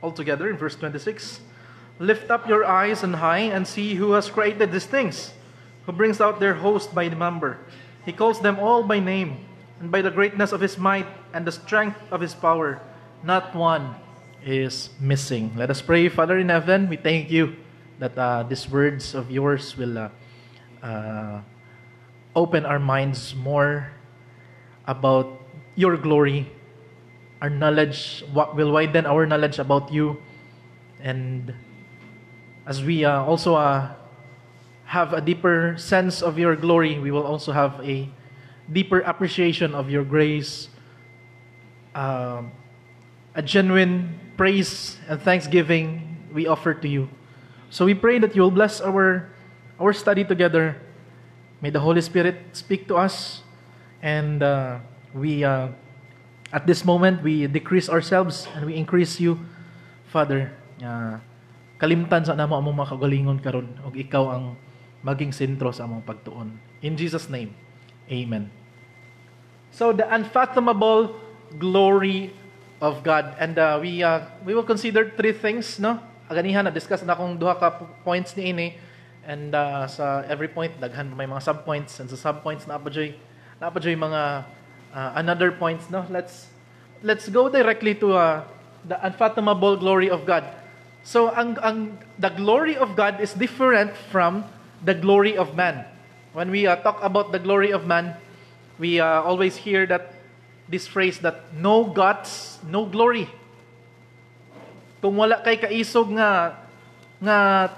altogether in verse 26. Lift up your eyes on high and see who has created these things, who brings out their host by number. He calls them all by name, and by the greatness of his might and the strength of his power, not one is missing. Let us pray. Father in heaven, we thank you that these words of yours will open our minds more about your glory. Our knowledge will widen our knowledge about you. And as we also have a deeper sense of your glory, we will also have a deeper appreciation of your grace, a genuine praise and thanksgiving we offer to you. So we pray that you will bless our study together. May the Holy Spirit speak to us, and we at this moment we decrease ourselves and we increase you, Father. Kalimtan sa namo among mga kagalingon karon, ug ikaw ang maging sentro sa among pagtuon. In Jesus' name, amen. So the unfathomable glory of God, and we will consider three things, no? Aganihan na discuss na akong duha ka points ni ini, and sa every point daghan may mga sub-points, and sa sub-points na apadyoy mga another points, no? Let's go directly to the unfathomable glory of God. So the glory of God is different from the glory of man. When we talk about the glory of man, we always hear that this phrase that no guts, no glory. Kung wala kay kaisog nga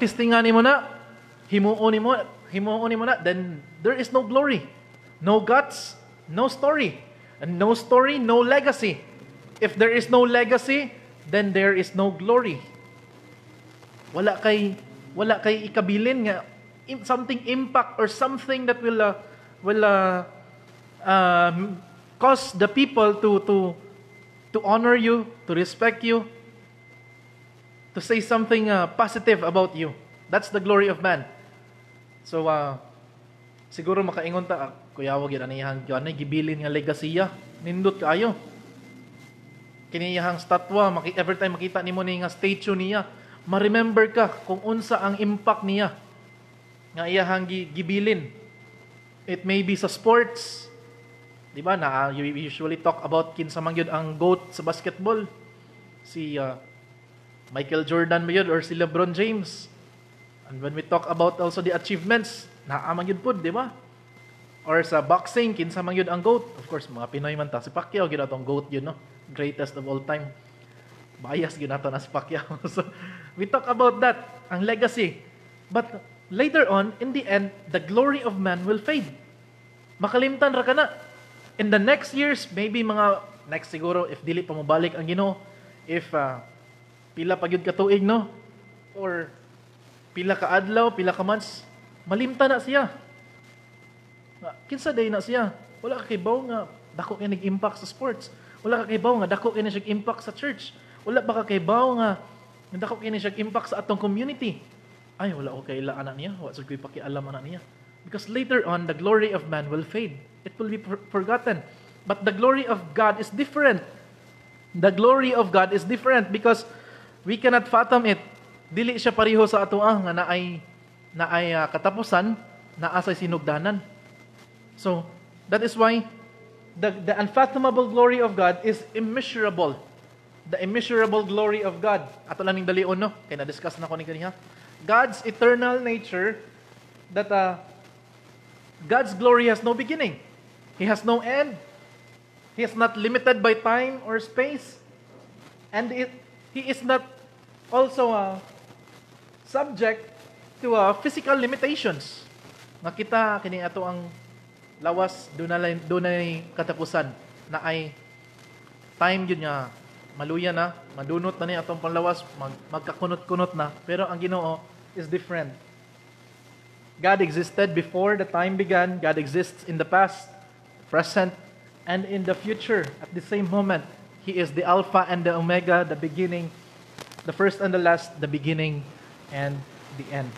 testingan mo na, himuon mo na, then there is no glory. No guts, no story. And no story, no legacy. If there is no legacy, then there is no glory. Wala kay ikabilin nga something impact or something that will cause the people to honor you, to respect you, to say something positive about you. That's the glory of man. So siguro makaingon ta, kuya wag yan aniyang anay gibilin nga legasiya, nindot kaayo. Kiniyahang statwa, every time makita nimo ni nga statue niya, ma-remember ka kung unsa ang impact niya nga iyahang gibilin. It may be sa sports, di ba? Na you usually talk about kinsa man gyud ang GOAT sa basketball. Si Michael Jordan ba yun or si LeBron James. And when we talk about also the achievements, naamang yun po, di ba? Or sa boxing, kinsa man yun ang GOAT. Of course, mga Pinoy man ta. Si Pacquiao, yun atong GOAT yun, no? Greatest of all time. Bias yun nato na si Pacquiao. So, we talk about that, ang legacy. But later on, in the end, the glory of man will fade. Makalimtan ra ka na. In the next years, maybe next siguro, if dili pa mabalik ang Ginoo, if pila pa gyud ka tuig, no? Or pila ka adlaw, pila ka months, malimta na siya. Kinsa day na siya? Wala ka kibaw nga dako kay nag-impact sa sports. Wala ka kibaw nga dako kay nag-impact sa church. Wala ba ka kibaw nga dako kay nag-impact sa atong community. Ay, wala ko kay ila anak niya. Wa sa koy pakialam anak niya. Because later on, the glory of man will fade. It will be forgotten. But the glory of God is different. The glory of God is different because we cannot fathom it. Dili siya pareho sa ato nga naay katapusan, naa sa sinugdanan. So, that is why the unfathomable glory of God is immeasurable. The immeasurable glory of God. Ato lang ning dalion, no? Kaya na-discuss na ko ni kaniya. God's eternal nature, that God's glory has no beginning. He has no end. He is not limited by time or space. And He is not also subject to physical limitations. Nakita kini ato ang lawas dunay katapusan na ay time yun nga maluya na, madunot na ni atong panlawas, magkakunot-kunot na. Pero ang Ginoo is different. God existed before the time began. God exists in the past, present, and in the future. At the same moment, He is the Alpha and the Omega, the beginning, the first and the last, the beginning and the end.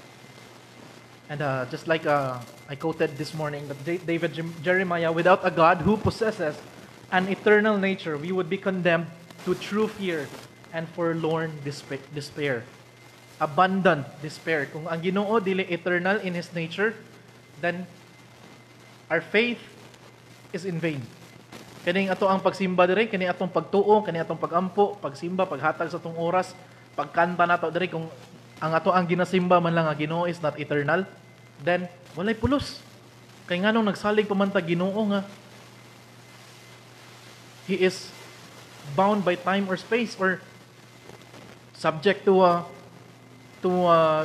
And just like I quoted this morning, that David Jeremiah, without a God who possesses an eternal nature, we would be condemned to true fear and forlorn despair. Abundant despair. Kung ang Ginoo dili eternal in His nature, then our faith is in vain. Kaning ato ang pagsimba diri, kani atong pagtuo, kani atong pagampo, pagsimba, paghatag sa atong oras, pagkanta nato diri, kung ang ato ang ginasimba man lang ang Ginoo is not eternal, then walay pulos. Kay nganong nagsalig pa man ta Ginoo nga He is bound by time or space or subject to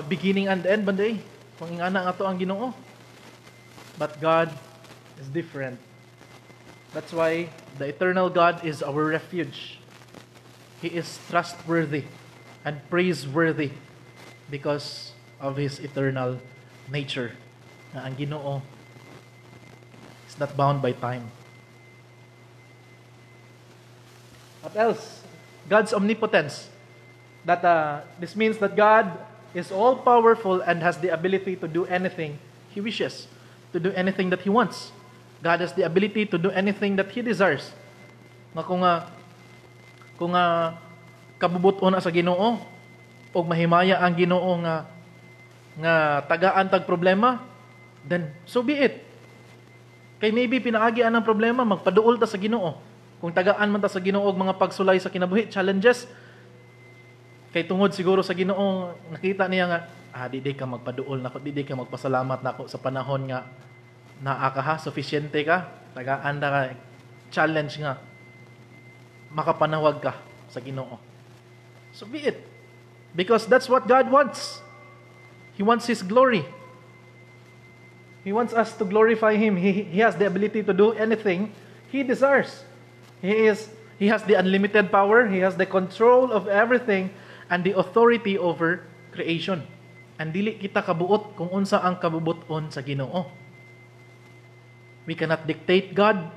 beginning and end banday. Kung ingana nga to ang Ginoo. But God is different. That's why the eternal God is our refuge. He is trustworthy and praiseworthy because of His eternal nature. Na ang Ginoo is not bound by time. What else? God's omnipotence. That this means that God is all-powerful and has the ability to do anything He wishes, to do anything that He wants. God has the ability to do anything that He desires. Nga kung kabubuton na sa Ginoo o mahimaya ang Ginoo nga tagaan tag problema, then so be it. Kay maybe pinaagian ang problema, magpaduol ta sa Ginoo. Kung tagaan man ta sa Ginoo og mga pagsulay sa kinabuhi, challenges, kay tungod siguro sa Ginoo, nakita niya nga, di ka magpaduol nako, di ka magpasalamat nako sa panahon nga naa ka ha, sufficiente ka, tagaan na ka, challenge nga, makapanawag ka sa Ginoo. So be it. Because that's what God wants. He wants His glory. He wants us to glorify Him. He has the ability to do anything He desires. He has the unlimited power. He has the control of everything and the authority over creation. And dili kita kabuot kung unsa ang kabubuton sa Ginoo. We cannot dictate God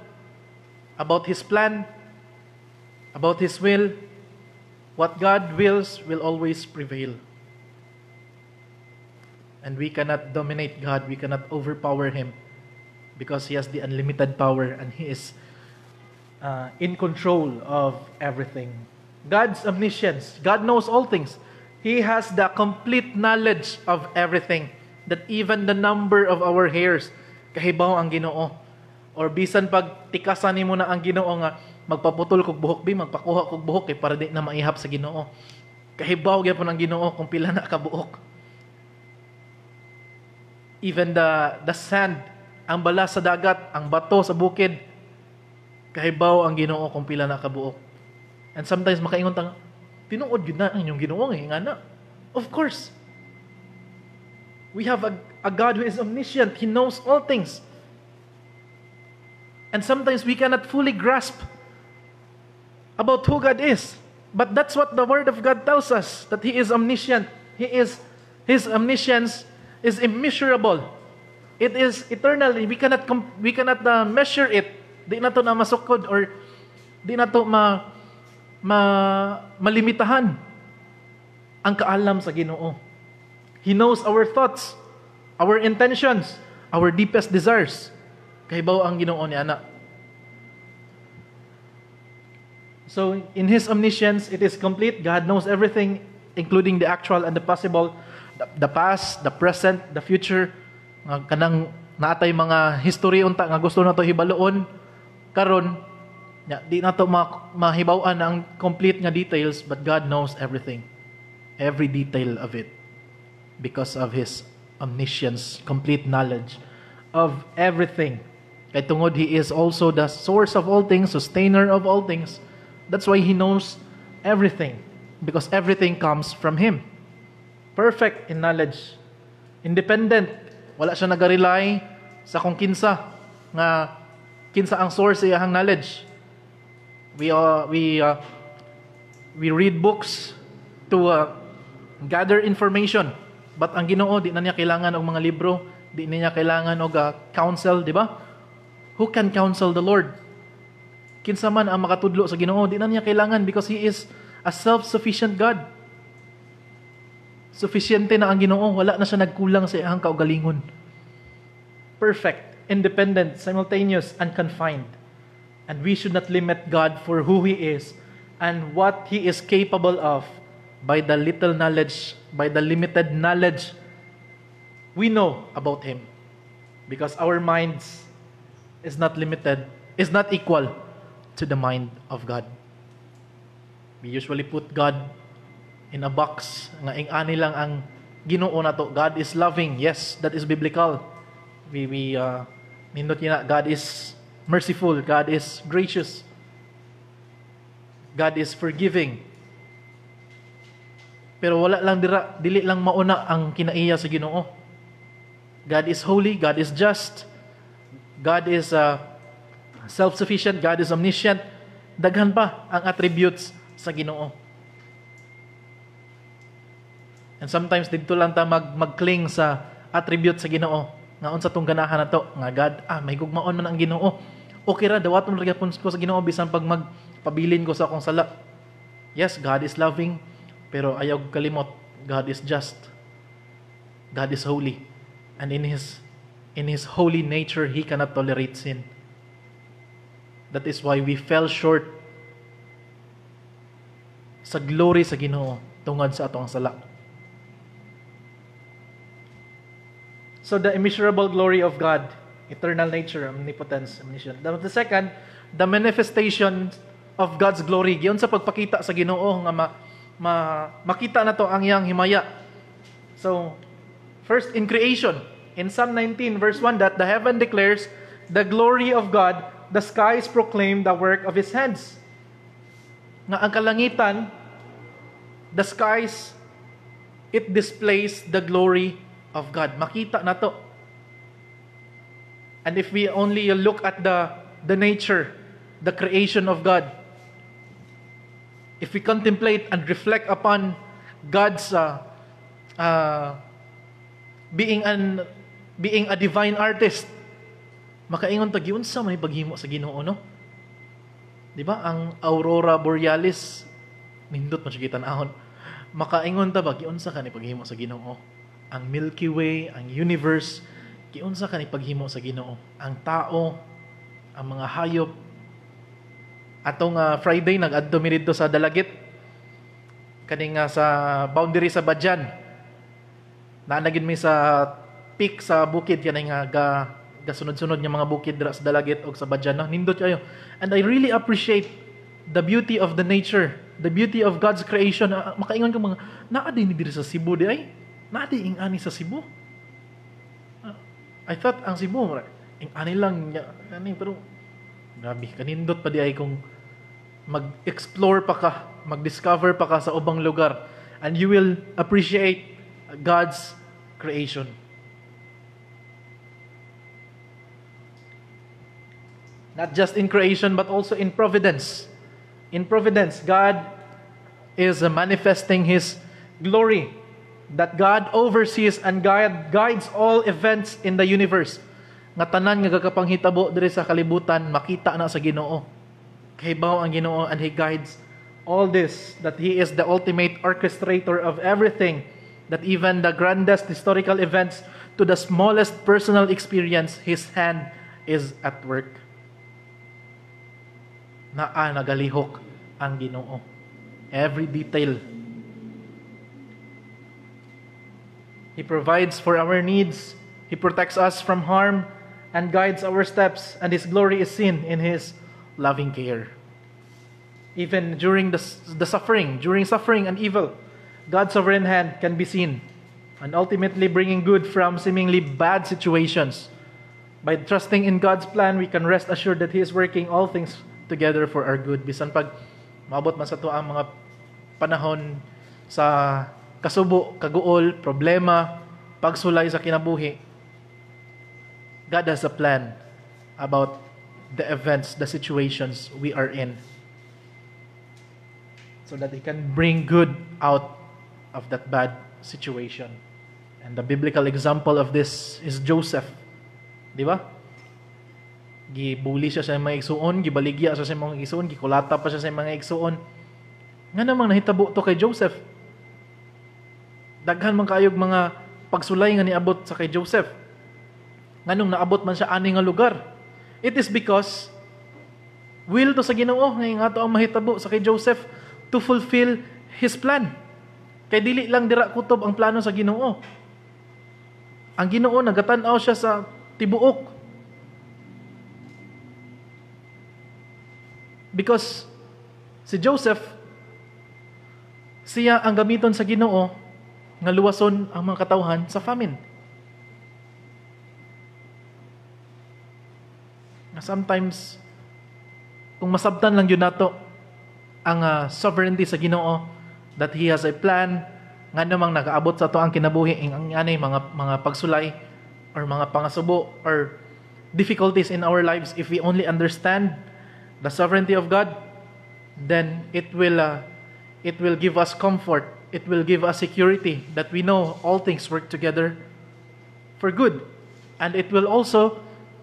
about His plan, about His will. What God wills will always prevail. And we cannot dominate God. We cannot overpower Him because He has the unlimited power and He is in control of everything. God's omniscience. God knows all things. He has the complete knowledge of everything. That even the number of our hairs, kahibaw ang Ginoo. Or bisan pag tikasan nimo na ang Ginoo nga magpaputol kog buhok bi, magpakuha kog buhok kay para di na maihap sa Ginoo. Kahibaw gyapon ang Ginoo kung pila na ka buhok. Even the sand, ang bala sa dagat, ang bato sa bukid, kahibaw ang Ginoo kung pila na ka buhok. And sometimes makaingon ta, tinuod gyud na ang inyong Ginoo nga na. Of course. We have a God who is omniscient. He knows all things. And sometimes we cannot fully grasp about who God is. But that's what the Word of God tells us, that He is omniscient. His omniscience is immeasurable. It is eternal. We cannot measure it. Di na to na masukod or di na to malimitahan ang kaalam sa Ginoo. He knows our thoughts, our intentions, our deepest desires. Kahibaw ang Ginoo ni ana. So, in His omniscience, it is complete. God knows everything, including the actual and the possible, the past, the present, the future. Kanang naatay mga history unta nga gusto na to hibaluon karon, di na to mahibaw-an ang complete nga details, but God knows everything. Every detail of it. Because of His omniscience, complete knowledge of everything. Kay tungod He is also the source of all things, sustainer of all things. That's why He knows everything. Because everything comes from Him. Perfect in knowledge. Independent. Wala siya nag-rely sa kung kinsa ang source sa iyang knowledge. We read books to gather information. But ang Ginoo, di na niya kailangan og mga libro, di na niya kailangan og counsel, di ba? Who can counsel the Lord? Kinsa man ang makatudlo sa Ginoo, di na niya kailangan because He is a self-sufficient God. Sufficiente na ang Ginoo, wala na siya nagkulang sa iyang kaugalingon. Perfect, independent, simultaneous, unconfined. And we should not limit God for who He is and what He is capable of by the little knowledge, by the limited knowledge we know about Him. Because our minds is not limited, is not equal to the mind of God. We usually put God in a box nga ingani lang ang Ginoo nato. God is loving. Yes, that is biblical. We nindot niya, God is merciful. God is gracious. God is forgiving. Pero wala lang dili lang mauna ang kinaiya sa Ginoo. God is holy, God is just, God is self-sufficient, God is omniscient. Daghan pa ang attributes sa Ginoo. And sometimes dito lang ta magcling sa attribute sa Ginoo. Nga unsa tong ganahan nato nga God, may gugmaon man ang Ginoo. Okay ra dawaton ra gyapon ko sa Ginoo bisan pag magpabilin ko sa akong sala. Yes, God is loving, pero ayaw kalimot, God is just. God is holy. And in his holy nature, He cannot tolerate sin. That is why we fell short sa glory sa Ginoo tungod sa atong sala. So the immeasurable glory of God, eternal nature, omnipotence, omniscience. The second, the manifestation of God's glory. Giyon sa pagpakita sa Ginoo nga makita na to ang iyang himaya. So, first in creation, in Psalm 19 verse 1, that the heaven declares the glory of God, the skies proclaim the work of His hands. Nga ang kalangitan, the skies, it displays the glory of God. Makita na to. And if we only look at the nature, the creation of God, if we contemplate and reflect upon God's being a divine artist, makaingon ta giunsa man paghimo sa Ginoo, no? Di ba ang aurora borealis nindot man siya kitan-ahon. Makaingon ta ba giunsa ka ni paghimo sa Ginoo? Ang Milky Way, ang universe, giunsa ka ni paghimo sa Ginoo? Ang tao, ang mga hayop. Atong Friday nag-adto mi didto sa Dalagit, kaning sa boundary sa Badyan. Naanagid mi sa peak sa bukid kanay nga gasunod-sunod nga mga bukid dira sa Dalagit o sa Badyan, no? Nindot kayo. And I really appreciate the beauty of the nature, the beauty of God's creation. Makaingon ka mga naa din diri sa Cebu di ay. Naa din ingani sa Cebu. I thought ang Cebu ingani lang niya ani, pero grabe kanindot pa di ay kung mag-explore pa ka, mag-discover pa ka sa ubang lugar, and you will appreciate God's creation. Not just in creation, but also in providence. In providence, God is manifesting His glory. That God oversees and guides all events in the universe. Nga tanan nga gakapanghitabo diri sa kalibutan, makita na sa Ginoo. Kahibaw ang Ginoo, and He guides all this. That He is the ultimate orchestrator of everything. That even the grandest historical events to the smallest personal experience, His hand is at work. Nagalihok ang Ginoo. Every detail. He provides for our needs. He protects us from harm and guides our steps, and His glory is seen in His loving care. Even during the suffering, during suffering and evil, God's sovereign hand can be seen, and ultimately bringing good from seemingly bad situations. By trusting in God's plan, we can rest assured that He is working all things together for our good. Bisan pag maabot man sa to ang mga panahon sa kasubo, kaguol, problema, pagsulay sa kinabuhi, God has a plan about the events, the situations we are in, so that He can bring good out of that bad situation. And the biblical example of this is Joseph. Di ba? Gibuli siya sa mga igsuon, gibaligya siya sa mga igsuon, gikulata pa siya sa mga igsuon. Nga namang nahitabo to kay Joseph. Daghan man kaayog mga pagsulay nga niabot sa kay Joseph. Nganong naabot man siya ani nga lugar. It is because Will to sa Ginoo nga ato ang mahitabo sa kay Joseph to fulfill his plan. Kay dili lang dira kutob ang plano sa Ginoo. Ang Ginoo nagatan-aw siya sa tibuok. Because si Joseph, siya ang gamiton sa Ginoo nga luwason ang mga katawhan sa famine. Sometimes, kung masabtan lang yun nato ang sovereignty sa Ginoo, that He has a plan, nga namang nakaabot sa to ang kinabuhi, ang anay mga pagsulay, or mga pangasubo, or difficulties in our lives, if we only understand the sovereignty of God, then it will give us comfort. It will give us security that we know all things work together for good. And it will also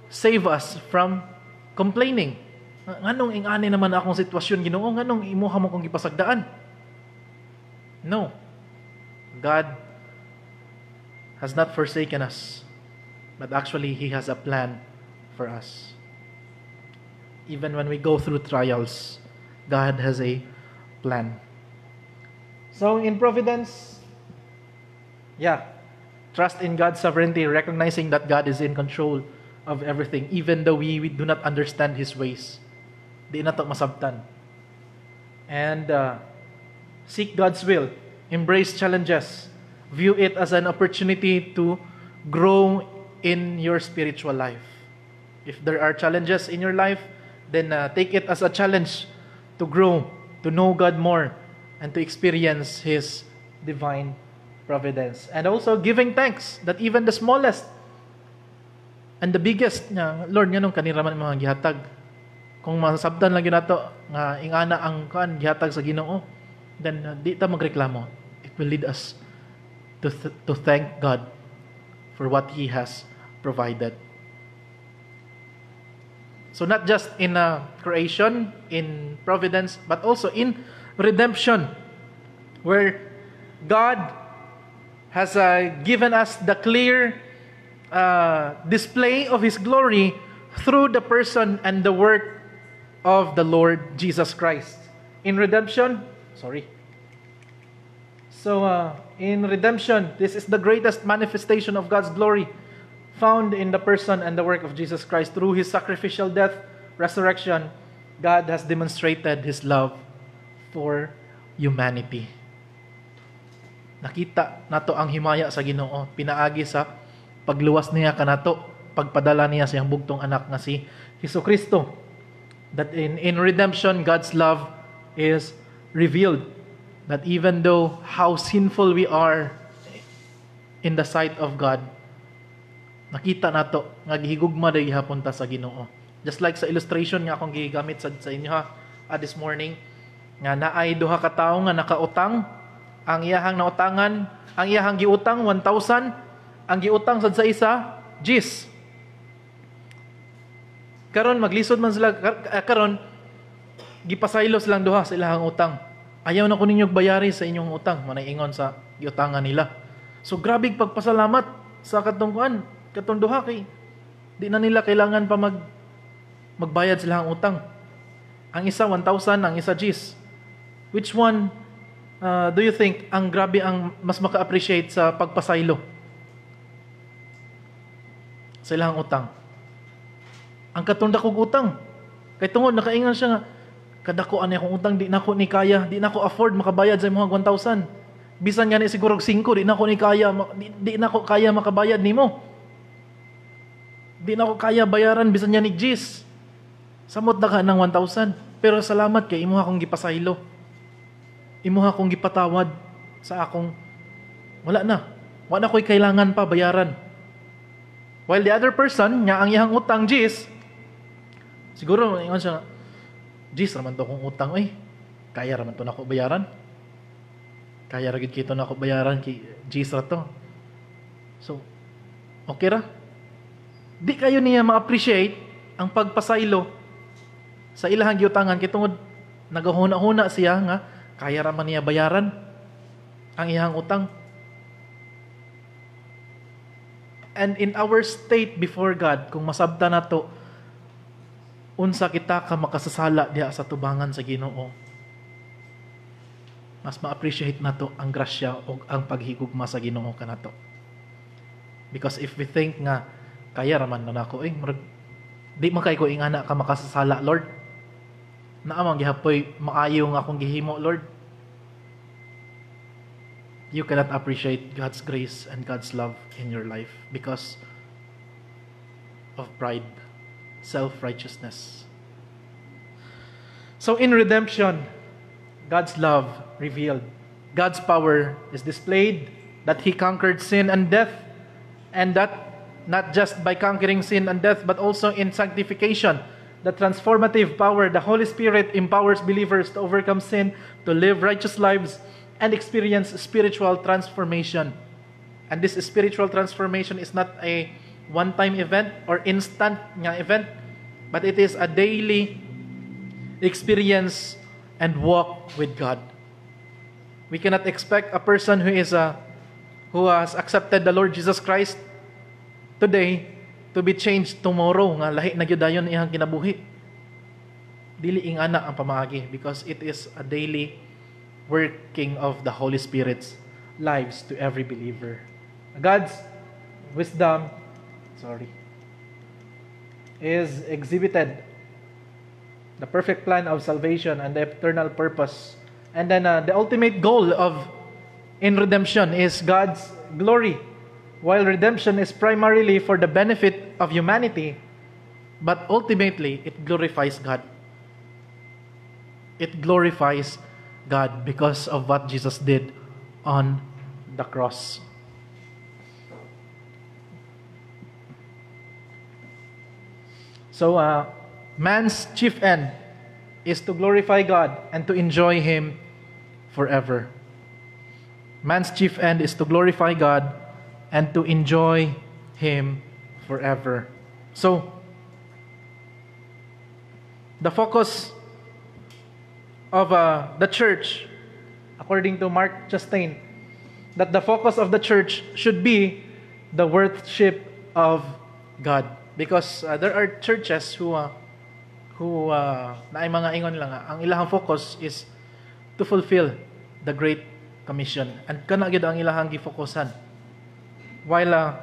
save us from complaining. Nganong ingani naman akong sitwasyon, Ginoo, nganong imuha mo kong gipasagdaan? No. God has not forsaken us, but actually He has a plan for us. Even when we go through trials, God has a plan. So in providence, trust in God's sovereignty, recognizing that God is in control of everything, even though we do not understand His ways. Di na to masabtan. And seek God's will. Embrace challenges. View it as an opportunity to grow in your spiritual life. If there are challenges in your life, then take it as a challenge to grow, to know God more, and to experience His divine providence. And also giving thanks that even the smallest and the biggest nga, Lord, nganong kaniraman mga gihatag. Kung masabtan lang yun nato nga ingana ang gihatag sa Ginoo, then di ta magreklamo. It will lead us to thank God for what He has provided. So not just in creation, in providence, but also in redemption, where God has given us the clear display of His glory through the person and the work of the Lord Jesus Christ. In redemption, in redemption, this is the greatest manifestation of God's glory found in the person and the work of Jesus Christ. Through His sacrificial death, resurrection, God has demonstrated His love for humanity. Nakita nato ang himaya sa Ginoo, pinaagi sa pagluwas niya kanato, pagpadala niya sa iyang bugtong anak nga si Jesucristo. That in redemption, God's love is revealed. That even though how sinful we are in the sight of God, nakita nato nga gihigugma day gihapon ta sa Ginoo. Just like sa illustration nga akong gigamit sa inyo this morning, nga naay duha ka tawo nga nakautang, ang iyahang nautangan, ang iyahang giutang 1,000, ang giutang sad sa isa G's. Karon maglisod man sila karon gipasaylos lang duha sa ilahang utang. Ayaw na ko ninyo bayari sa inyong utang, manay ingon sa giutangan nila. So grabe pagpasalamat sa katong duha kay di na nila kailangan pa magbayad sila ang utang. Ang isa 1,000, ang isa G's. Which one do you think ang grabe ang mas maka-appreciate sa pagpasaylo sa ilang utang? Ang katong dakog utang. Kay tungod nakaingon siya nga kadako ani akong utang, di nako ni kaya, di nako afford makabayad sa mga 1,000. Bisan nga ni siguro 5, di nako ni kaya, di nako kaya makabayad nimo. Di nako kaya bayaran bisan nga ni G's. Samot na ka ng 1,000. Pero salamat kay imuha akong gipasaylo. Imuha akong gipatawad sa akong wala na ko'y kailangan pa bayaran. While the other person, nga ang iyang utang G's, siguro ingon siya, G's raman to kong utang, kaya raman to nako bayaran. Kaya ragid kito nako bayaran kay G's ra to. So, okay ra? Di kayo niya ma-appreciate ang pagpasaylo sa ilahang giutangan kay tungod nagahuna-huna siya nga kaya raman niya bayaran ang iyang utang. And in our state before God, kung masabta na to, unsa kita ka makasasala diha sa tubangan sa Ginoo. Mas ma-appreciate nato ang grasya o ang paghigugma sa Ginoo kanato. Because if we think nga kaya raman na nako di man kay ko ingana ka makasasala, Lord. Naamang gihapoy maayo nga akong gihimo, Lord. You cannot appreciate God's grace and God's love in your life because of pride, self-righteousness. So in redemption, God's love revealed. God's power is displayed, that He conquered sin and death, and that not just by conquering sin and death, but also in sanctification. The transformative power, the Holy Spirit empowers believers to overcome sin, to live righteous lives, and experience spiritual transformation. And this spiritual transformation is not a one-time event or instant nga event, but it is a daily experience and walk with God. We cannot expect a person who has accepted the Lord Jesus Christ today to be changed tomorrow nga lahi na gyud dayon iyang kinabuhi. Dili ingana ang pamaagi because it is a daily working of the Holy Spirit's lives to every believer. God's wisdom, is exhibited, the perfect plan of salvation and the eternal purpose. And then the ultimate goal in redemption is God's glory. While redemption is primarily for the benefit of humanity, but ultimately it glorifies God. It glorifies God because of what Jesus did on the cross. So, man's chief end is to glorify God and to enjoy Him forever. Man's chief end is to glorify God and to enjoy Him forever. So, the focus of the church, according to Mark Chastain, that the focus of the church should be the worship of God. Because there are churches who na ay mga ingon lang ang ilahang focus is to fulfill the Great Commission. And kana gyud ang ilahang gifokusan. While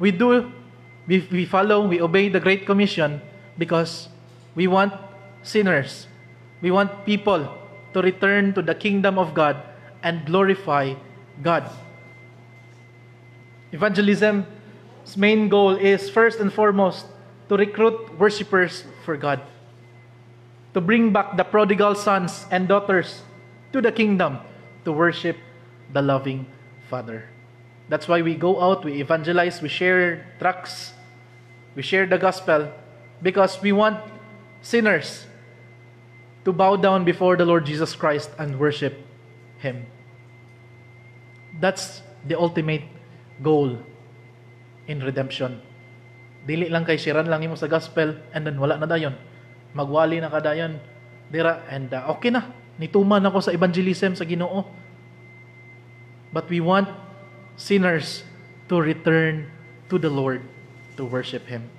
we follow, we obey the Great Commission because we want sinners. We want people to return to the kingdom of God and glorify God. Evangelism's main goal is first and foremost to recruit worshipers for God. To bring back the prodigal sons and daughters to the kingdom to worship the loving Father. That's why we go out, we evangelize, we share tracts, we share the gospel, because we want sinners to bow down before the Lord Jesus Christ and worship Him. That's the ultimate goal in redemption. Dili lang kay siran lang imo sa gospel and then wala na dayon. Magwali na kadayon dira and okay na. Nituman ako sa evangelism sa Ginoo. But we want sinners to return to the Lord to worship Him.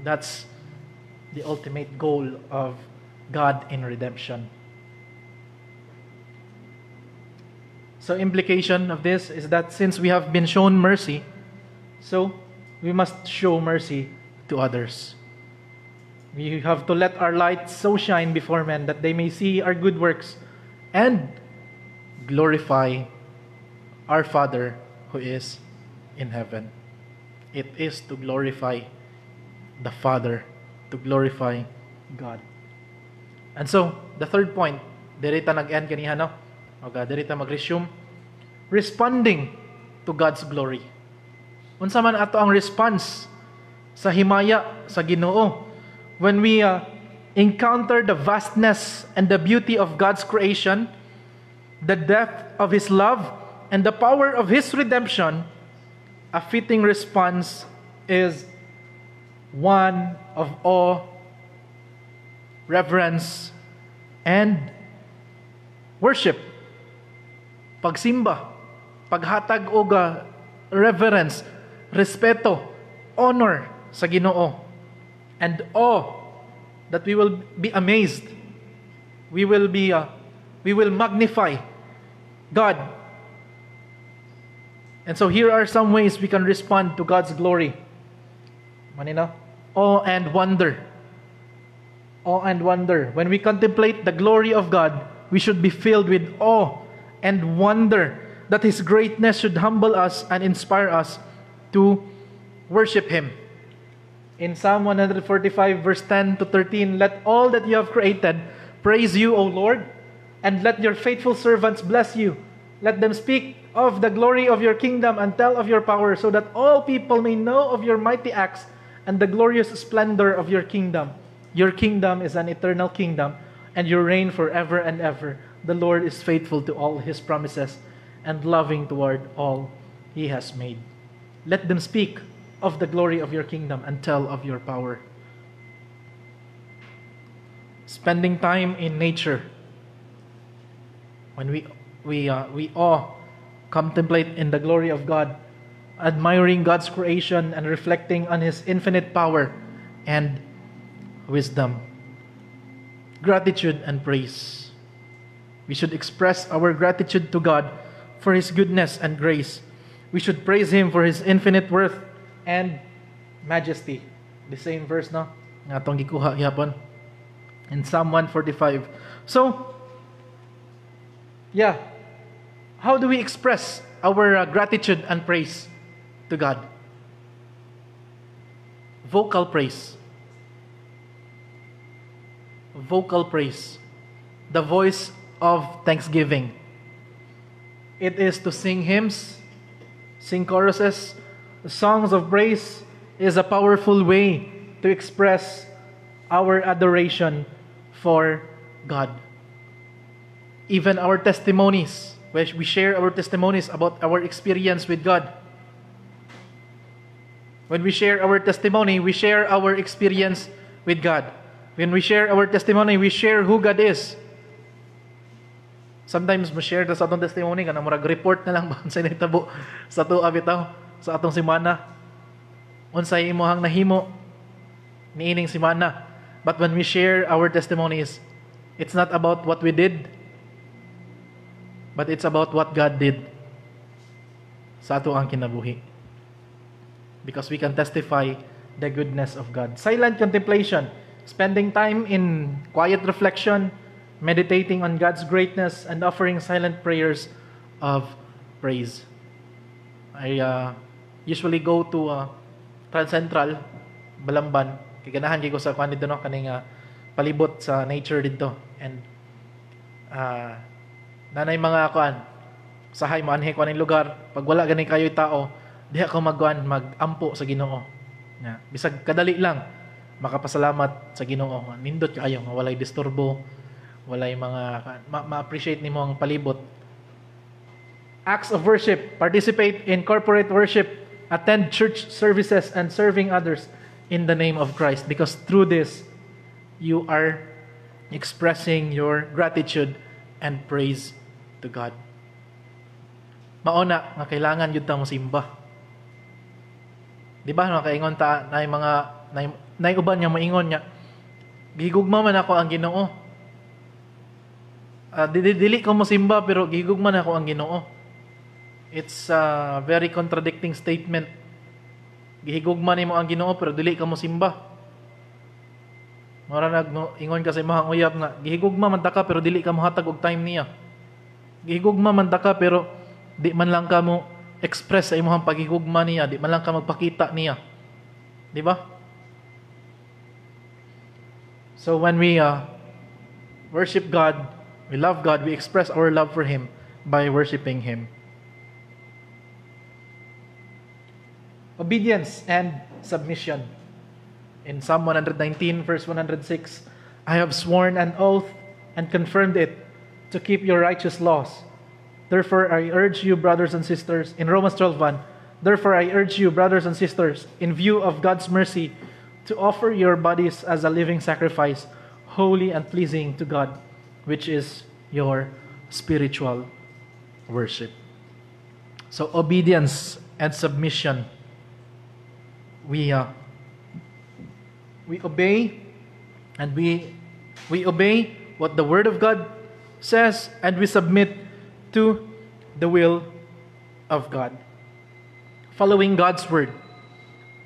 That's the ultimate goal of God in redemption. So implication of this is that since we have been shown mercy, so we must show mercy to others. We have to let our light so shine before men that they may see our good works and glorify our Father who is in heaven. It is to glorify the Father, to glorify God. And so, the third point, dirita nag-end kaniha, no? Okay, dirita mag-resume. Responding to God's glory. Unsa man ato ang response sa himaya sa Ginoo when we encounter the vastness and the beauty of God's creation, the depth of His love, and the power of His redemption. A fitting response is one of awe, reverence, and worship. Pagsimba, paghatag og reverence, respeto, honor, sa Ginoo. And that we will be amazed. We will magnify God. And so here are some ways we can respond to God's glory. Manina? Awe and wonder. Awe and wonder. When we contemplate the glory of God, we should be filled with awe and wonder that His greatness should humble us and inspire us to worship Him. In Psalm 145 verse 10 to 13, let all that you have created praise you, O Lord, and let your faithful servants bless you. Let them speak of the glory of your kingdom and tell of your power, so that all people may know of your mighty acts and the glorious splendor of your kingdom. Your kingdom is an eternal kingdom, and you reign forever and ever. The Lord is faithful to all His promises and loving toward all He has made. Let them speak of the glory of your kingdom and tell of your power. Spending time in nature. When we contemplate in the glory of God, admiring God's creation and reflecting on His infinite power and wisdom. Gratitude and praise. We should express our gratitude to God for His goodness and grace. We should praise Him for His infinite worth and majesty. The same verse, no? Nga itong gikuha yapon in Psalm 145. So, how do we express our gratitude and praise to God? Vocal praise. Vocal praise. The voice of thanksgiving. It is to sing hymns, sing choruses. Songs of praise is a powerful way to express our adoration for God. Even our testimonies, where we share our testimonies about our experience with God. When we share our testimony, we share our experience with God. When we share our testimony, we share who God is. Sometimes ma-share na sa atong testimony kana murag report na lang ba unsay nahitabo sa tuwa bitaw sa atong semana. Unsay imong nahimo niining semana. But when we share our testimonies, it's not about what we did, but it's about what God did sa ato ang kinabuhi. Because we can testify the goodness of God. Silent contemplation, spending time in quiet reflection, meditating on God's greatness, and offering silent prayers of praise. I usually go to Trans Central, Balamban. Kiganahan ko sa kuan dito no kaning palibot sa nature dito. And nanay mga kuan sahay maanhi ko aning lugar. Pag wala gani kayo tao, diha ko magampo sa Ginoo. Bisag kadali lang makapasalamat sa Ginoo. Nindot kaayo nga walay disturbo, walay mga ma-appreciate nimo ang palibot. Acts of worship, participate in corporate worship, attend church services, and serving others in the name of Christ. Because through this, you are expressing your gratitude and praise to God. Mauna nga kailangan yun ta mo simba. Di ba kaingon ta na mga na uban nga maingon nga gihigugma man ako ang Ginoo. Dili ko mo simba pero gihigugma man ako ang Ginoo. It's a very contradicting statement. Gihigugma nimo ang Ginoo pero dili ka mo simba. Mara ingon ka sa imong uyab nga gihigugma man ta ka pero dili ka mohatag og time niya. Gihigugma man ta ka pero di man lang ka mo express sa imong paghigugma niya, di man lang ka magpakita niya. Di ba? So when we worship God, we love God, we express our love for Him by worshiping Him. Obedience and submission. In Psalm 119, verse 106, I have sworn an oath and confirmed it to keep your righteous laws. Therefore, I urge you, brothers and sisters, in Romans 12:1, therefore I urge you, brothers and sisters, in view of God's mercy, to offer your bodies as a living sacrifice, holy and pleasing to God, which is your spiritual worship. So, obedience and submission. We we obey, and we obey what the Word of God says, and we submit to the will of God. Following God's Word,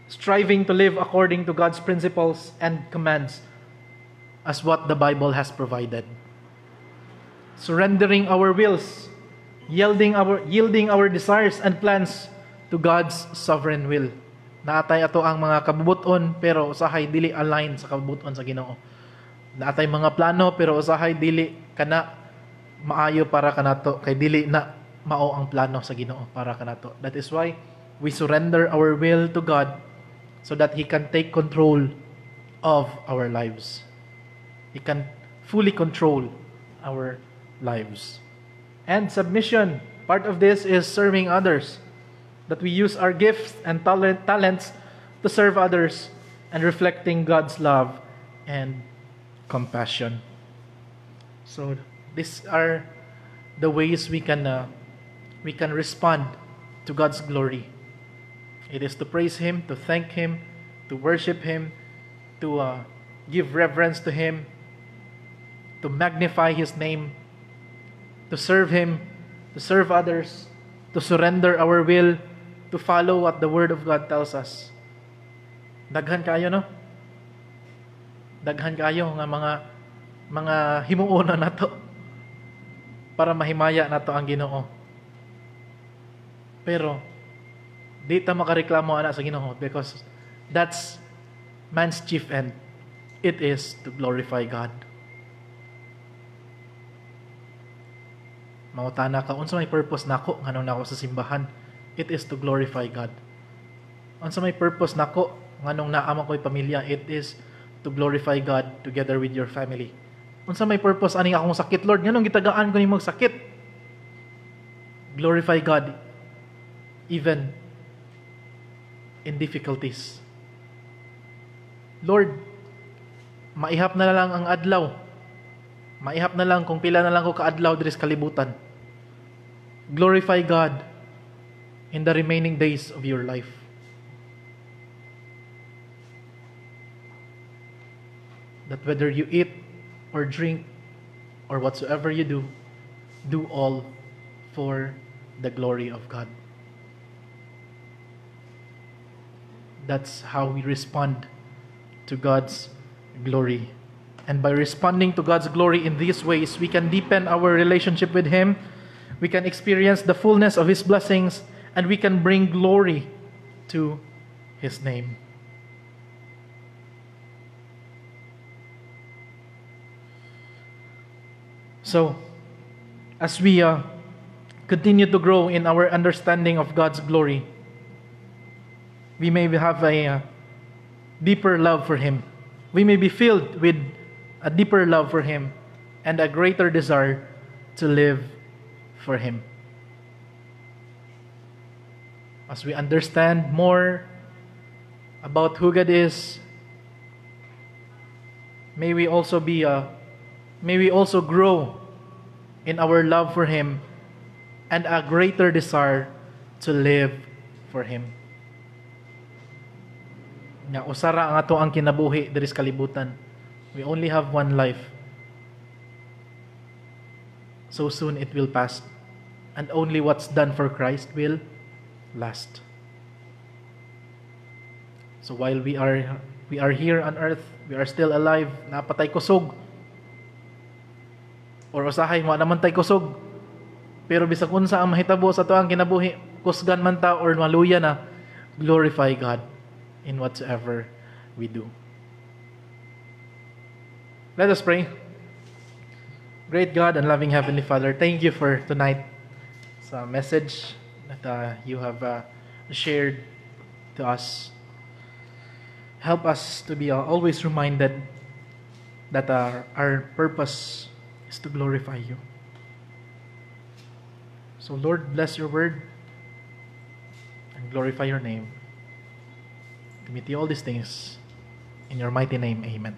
striving to live according to God's principles and commands as what the Bible has provided. Surrendering our wills, yielding our desires and plans to God's sovereign will. Naatay ato ang mga kabubuton pero usahay dili align sa kabubuton sa Ginoo. Naatay mga plano pero usahay dili kana maayo para kanato, kay dili na mao ang plano sa Ginoo para kanato. That is why we surrender our will to God so that He can take control of our lives. He can fully control our lives. And submission, part of this is serving others. That we use our gifts and talents to serve others and reflecting God's love and compassion. So these are the ways we can respond to God's glory. It is to praise Him, to thank Him, to worship Him, to give reverence to Him, to magnify His name, to serve Him, to serve others, to surrender our will, to follow what the Word of God tells us. Daghan kayo, no? Daghan kayo nga mga himuon na to para mahimaya nato ang Ginoo. Pero di ta makareklamo ana sa Ginoo because that's man's chief end. It is to glorify God. Mautana ka, unsa may purpose nako nganong nako sa simbahan? It is to glorify God. Unsa may purpose nako nganong naama ko'y pamilya? It is to glorify God together with your family. Unsa may purpose ani akong sakit, Lord? Nganong gitagaan ko nimong sakit? Glorify God even in difficulties. Lord, maihap na lang ang adlaw. Maihap na lang kung pila na lang ko kaadlaw diri sa kalibutan. Glorify God in the remaining days of your life. That whether you eat or drink or whatsoever you do all for the glory of God. That's how we respond to God's glory. And by responding to God's glory in these ways, we can deepen our relationship with Him, we can experience the fullness of His blessings, and we can bring glory to His name. So, as we continue to grow in our understanding of God's glory, we may have a deeper love for Him. We may be filled with a deeper love for Him and a greater desire to live for Him. As we understand more about who God is, may we also grow in our love for Him and a greater desire to live for Him. Nga usara ang ato ang kinabuhi diri sa kalibutan. We only have one life. So soon it will pass, and only what's done for Christ will last. So while we are here on earth, we are still alive, napatay kusog. Or usahay mo naman tay kusog. Pero bisag unsa ang mahitabo sa ato ang kinabuhi, kusgan man ta or maluya na, glorify God in whatsoever we do. Let us pray. Great God and loving Heavenly Father, thank you for tonight sa message that you have shared to us. Help us to be always reminded that our purpose is to glorify you. So Lord, bless your word and glorify your name. Commit you all these things in your mighty name. Amen.